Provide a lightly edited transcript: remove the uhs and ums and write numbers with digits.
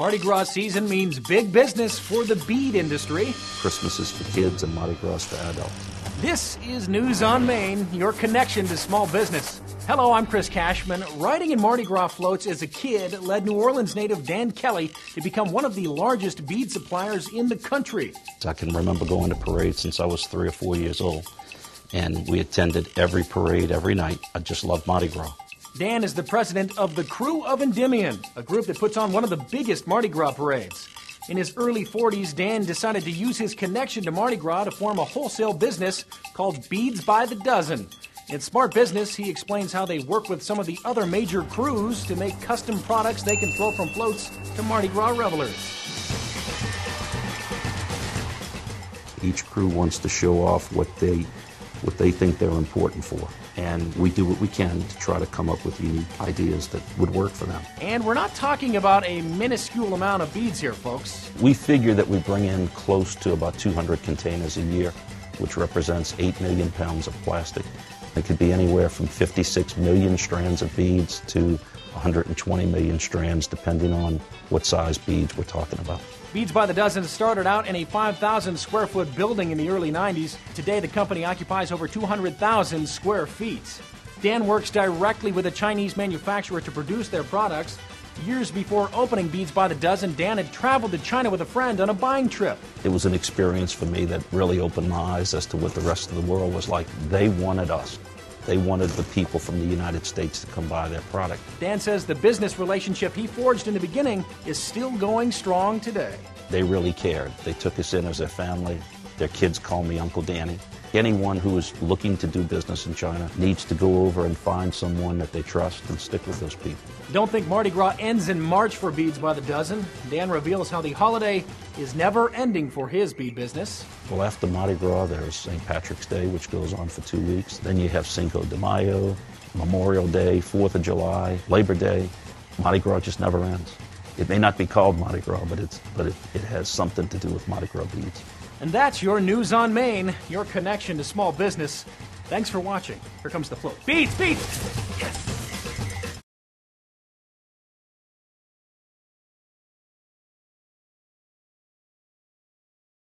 Mardi Gras season means big business for the bead industry. Christmas is for kids and Mardi Gras for adults. This is News on Main, your connection to small business. Hello, I'm Chris Cashman. Riding in Mardi Gras floats as a kid led New Orleans native Dan Kelly to become one of the largest bead suppliers in the country. I can remember going to parades since I was 3 or 4 years old, and we attended every parade every night. I just loved Mardi Gras. Dan is the president of the Crew of Endymion, a group that puts on one of the biggest Mardi Gras parades. In his early 40s, Dan decided to use his connection to Mardi Gras to form a wholesale business called Beads by the Dozen. In Smart Business, he explains how they work with some of the other major crews to make custom products they can throw from floats to Mardi Gras revelers. Each crew wants to show off what they think they're important for. And we do what we can to try to come up with unique ideas that would work for them. And we're not talking about a minuscule amount of beads here, folks. We figure that we bring in close to about 200 containers a year, which represents 8 million pounds of plastic. It could be anywhere from 56 million strands of beads to 120 million strands, depending on what size beads we're talking about. Beads by the Dozen started out in a 5,000 square foot building in the early 90s. Today, the company occupies over 200,000 square feet. Dan works directly with a Chinese manufacturer to produce their products. Years before opening Beads by the Dozen, Dan had traveled to China with a friend on a buying trip. It was an experience for me that really opened my eyes as to what the rest of the world was like. They wanted us. They wanted the people from the United States to come buy their product. Dan says the business relationship he forged in the beginning is still going strong today. They really cared. They took us in as their family. Their kids call me Uncle Danny. Anyone who is looking to do business in China needs to go over and find someone that they trust and stick with those people. Don't think Mardi Gras ends in March for Beads by the Dozen. Dan reveals how the holiday is never ending for his bead business. Well, after Mardi Gras, there's St. Patrick's Day, which goes on for 2 weeks. Then you have Cinco de Mayo, Memorial Day, 4th of July, Labor Day. Mardi Gras just never ends. It may not be called Mardi Gras, but it has something to do with Mardi Gras beads. And that's your News on Main, your connection to small business. Thanks for watching. Here comes the float. Beads, beads!